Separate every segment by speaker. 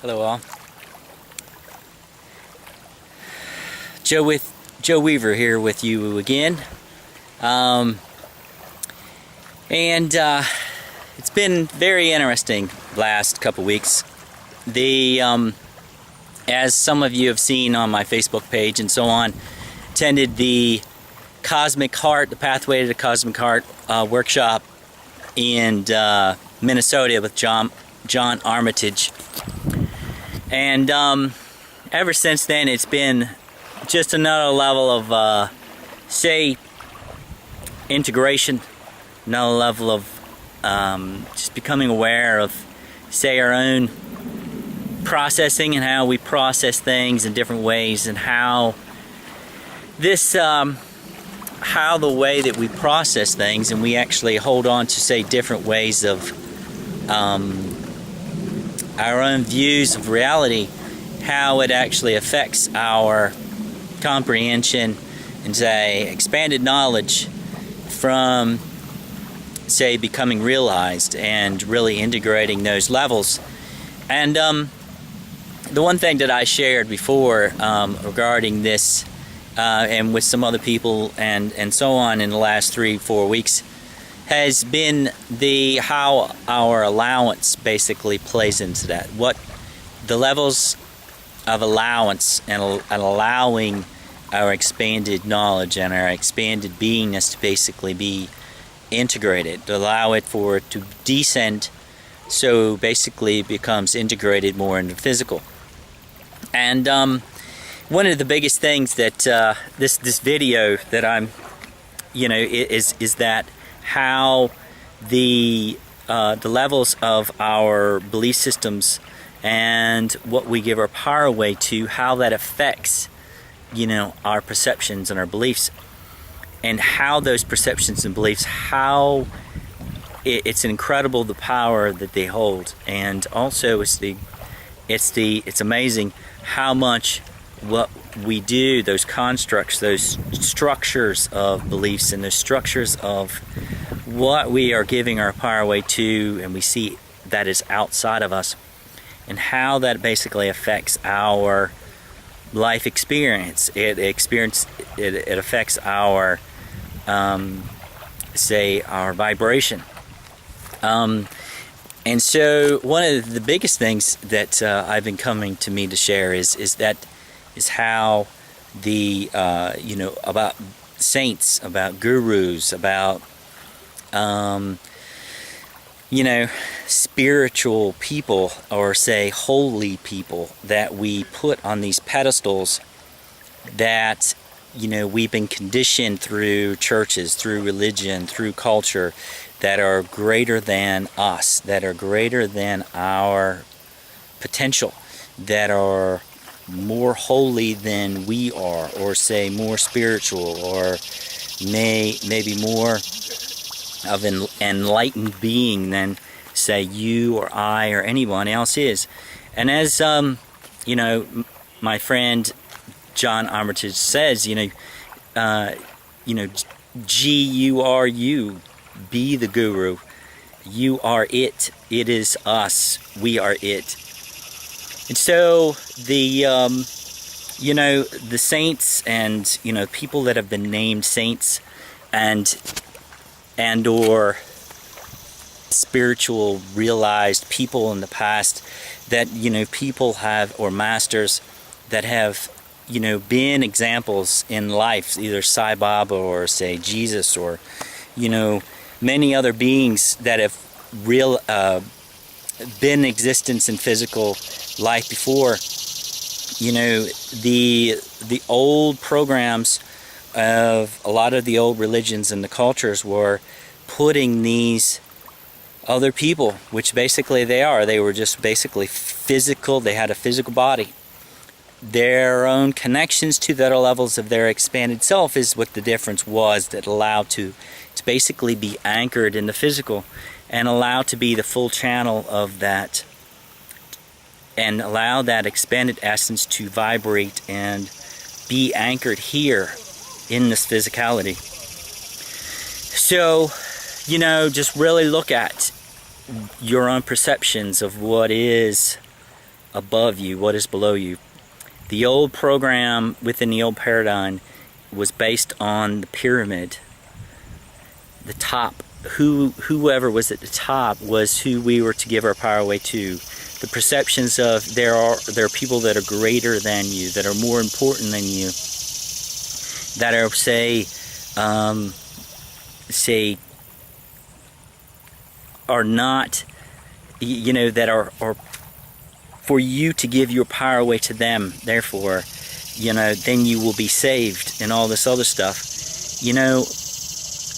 Speaker 1: Hello all. Joe Weaver here with you again. It's been very interesting last couple weeks. As some of you have seen on my Facebook page and so on, attended the Cosmic Heart, the Pathway to the Cosmic Heart workshop in Minnesota with John Armitage. And ever since then, it's been just another level of, integration, another level of just becoming aware of, our own processing and how we process things in different ways, and how the way that we process things, and we actually hold on to, different ways of our own views of reality, how it actually affects our comprehension and expanded knowledge from becoming realized and really integrating those levels. And the one thing that I shared before regarding this and with some other people and so on in the last 3-4 weeks has been how our allowance basically plays into that. What the levels of allowance and allowing our expanded knowledge and our expanded beingness to basically be integrated, to allow it for it to descend, so basically it becomes integrated more into physical. And one of the biggest things that this video that I'm, is that how the levels of our belief systems and what we give our power away to, how that affects, our perceptions and our beliefs, and how those perceptions and beliefs, how it's incredible the power that they hold. And also it's amazing how much what we do, those constructs, those structures of beliefs, and those structures of what we are giving our power away to, and we see that is outside of us, and how that basically affects our life experience. It affects our our vibration. And so one of the biggest things that I've been coming to me to share is how about saints, about gurus, about spiritual people, or holy people that we put on these pedestals, that we've been conditioned through churches, through religion, through culture, that are greater than us, that are greater than our potential, that are more holy than we are, or more spiritual, or maybe more of an enlightened being than you or I or anyone else is. And as my friend John Armitage says, G-U-R-U, be the guru. You are it. It is us. We are it. And so the saints and people that have been named saints and or spiritual realized people in the past, that people have, or masters that have been examples in life, either Sai Baba or Jesus, or many other beings that have been in existence in physical life before. The old programs of a lot of the old religions and the cultures were putting these other people, which basically they were just basically physical, they had a physical body. Their own connections to the levels of their expanded self is what the difference was, that allowed to basically be anchored in the physical, and allow to be the full channel of that, and allow that expanded essence to vibrate and be anchored here in this physicality. So, just really look at your own perceptions of what is above you, what is below you. The old program within the old paradigm was based on the pyramid. The top, whoever was at the top was who we were to give our power away to. The perceptions of there are people that are greater than you, that are more important than you, that are are not, that are for you to give your power away to them. Therefore, then you will be saved and all this other stuff.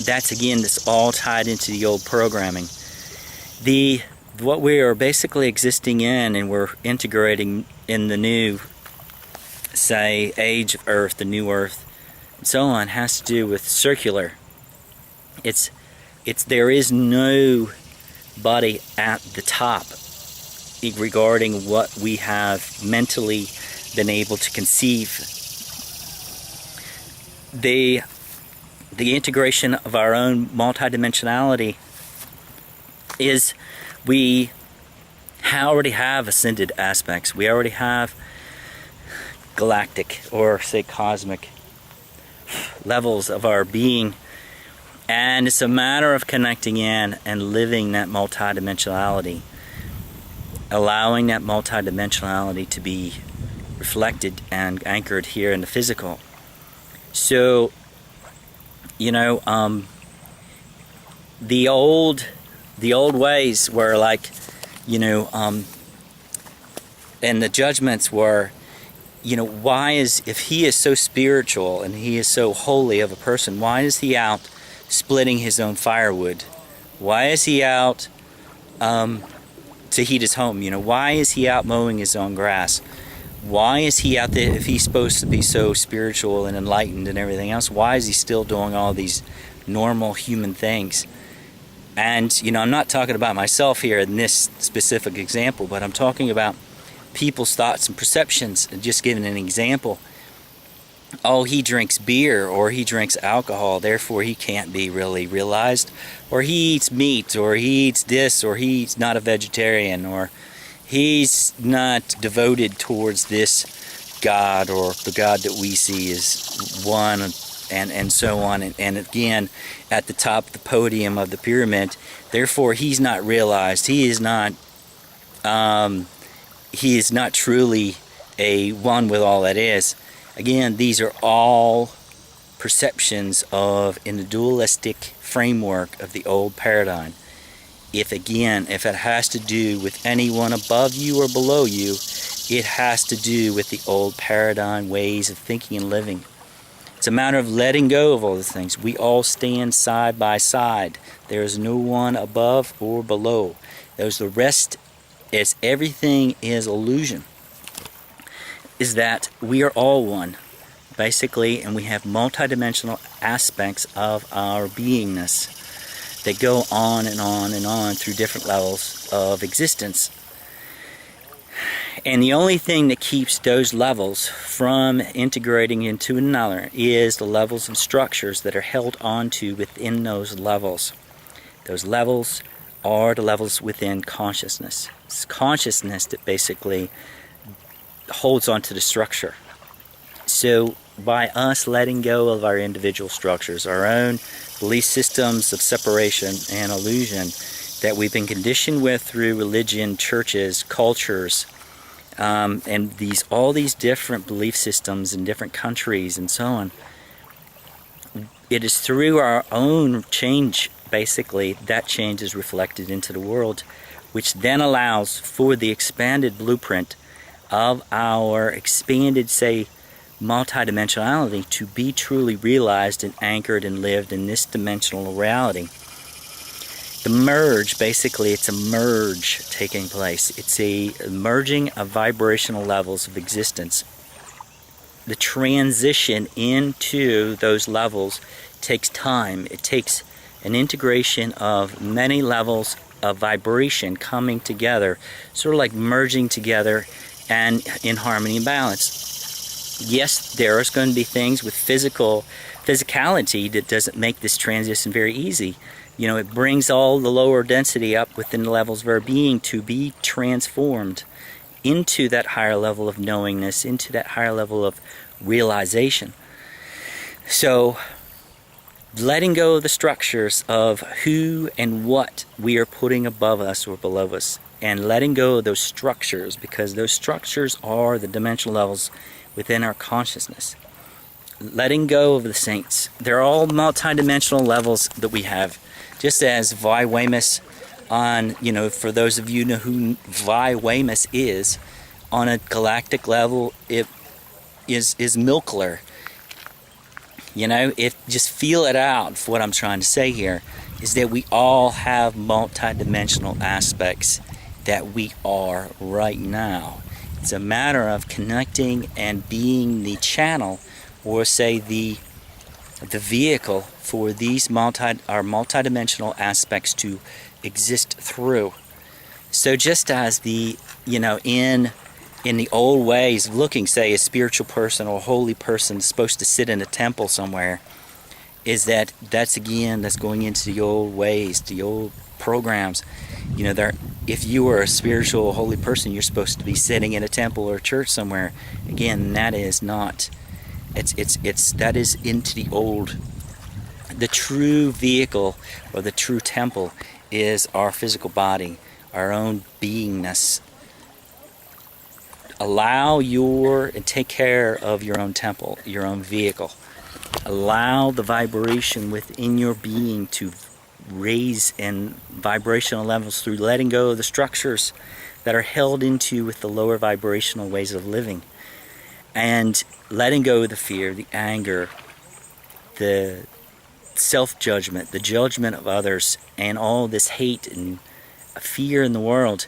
Speaker 1: That's again, that's all tied into the old programming. What we are basically existing in, and we're integrating in the new, say, age of Earth, the new Earth, and so on, has to do with circular. There is no body at the top regarding what we have mentally been able to conceive. The integration of our own multidimensionality is we already have ascended aspects. We already have galactic, or say cosmic, levels of our being, and it's a matter of connecting in and living that multidimensionality, allowing that multidimensionality to be reflected and anchored here in the physical. So, the old ways were like, and the judgments were, if he is so spiritual and he is so holy of a person, why is he out splitting his own firewood? Why is he out to heat his home? Why is he out mowing his own grass? Why is he out there, if he's supposed to be so spiritual and enlightened and everything else? Why is he still doing all these normal human things? And I'm not talking about myself here in this specific example, but I'm talking about people's thoughts and perceptions. And just giving an example, oh, he drinks beer or he drinks alcohol, therefore he can't be really realized, or he eats meat, or he eats this, or he's not a vegetarian, or he's not devoted towards this God, or the God that we see as one, and so on. And again, at the top of the podium of the pyramid, therefore he's not realized. He is not truly a one with all that is. Again, these are all perceptions in the dualistic framework of the old paradigm. If it has to do with anyone above you or below you, it has to do with the old paradigm ways of thinking and living. It's a matter of letting go of all these things. We all stand side by side. There is no one above or below. The rest is everything is illusion. Is that we are all one, basically, and we have multidimensional aspects of our beingness that go on and on and on through different levels of existence. And the only thing that keeps those levels from integrating into another is the levels of structures that are held onto within those levels. Those levels are the levels within consciousness. It's consciousness that basically holds onto the structure. So by us letting go of our individual structures, our own belief systems of separation and illusion that we've been conditioned with through religion, churches, cultures, and all these different belief systems in different countries and so on, it is through our own change, basically, that change is reflected into the world, which then allows for the expanded blueprint of our expanded, say, multidimensionality to be truly realized and anchored and lived in this dimensional reality. The merge, basically, it's a merge taking place. It's a merging of vibrational levels of existence. The transition into those levels takes time. It takes an integration of many levels of vibration coming together, sort of like merging together and in harmony and balance. Yes, there is going to be things with physicality that doesn't make this transition very easy. It brings all the lower density up within the levels of our being to be transformed into that higher level of knowingness, into that higher level of realization. So letting go of the structures of who and what we are putting above us or below us, and letting go of those structures, because those structures are the dimensional levels within our consciousness. Letting go of the saints. They're all multidimensional levels that we have. Just as Vi Weymouth on, for those of you know who Vi Weymouth is, on a galactic level, it is Milkler. If just feel it out. For what I'm trying to say here is that we all have multidimensional aspects that we are right now. It's a matter of connecting and being the channel, or say the vehicle for these multidimensional aspects to exist through. So just as the in the old ways of looking, say a spiritual person or a holy person is supposed to sit in a temple somewhere, that's going into the old ways, the old programs. If you were a spiritual holy person, you're supposed to be sitting in a temple or a church somewhere. Again, that is not. That is into the old. The true vehicle or the true temple is our physical body, our own beingness. And take care of your own temple, your own vehicle. Allow the vibration within your being to raise in vibrational levels through letting go of the structures that are held into with the lower vibrational ways of living. And letting go of the fear, the anger, the self-judgment, the judgment of others, and all this hate and fear in the world.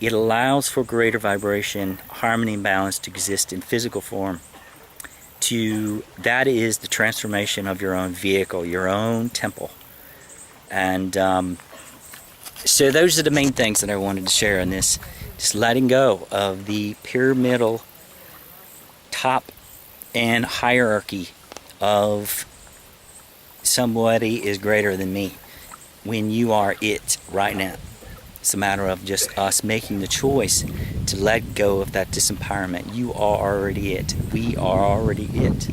Speaker 1: It allows for greater vibration, harmony, and balance to exist in physical form. That is the transformation of your own vehicle, your own temple. And so those are the main things that I wanted to share in this. Just letting go of the pyramidal top and hierarchy of somebody is greater than me, when you are it right now. It's a matter of just us making the choice to let go of that disempowerment. You are already it. We are already it.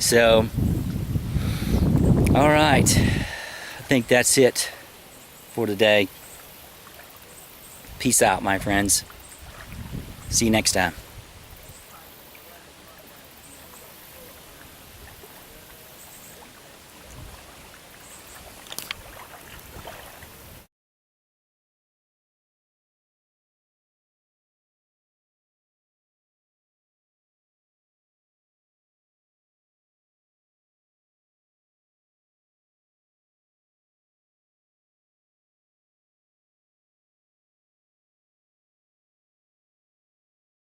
Speaker 1: So, all right. I think that's it for today. Peace out, my friends. See you next time.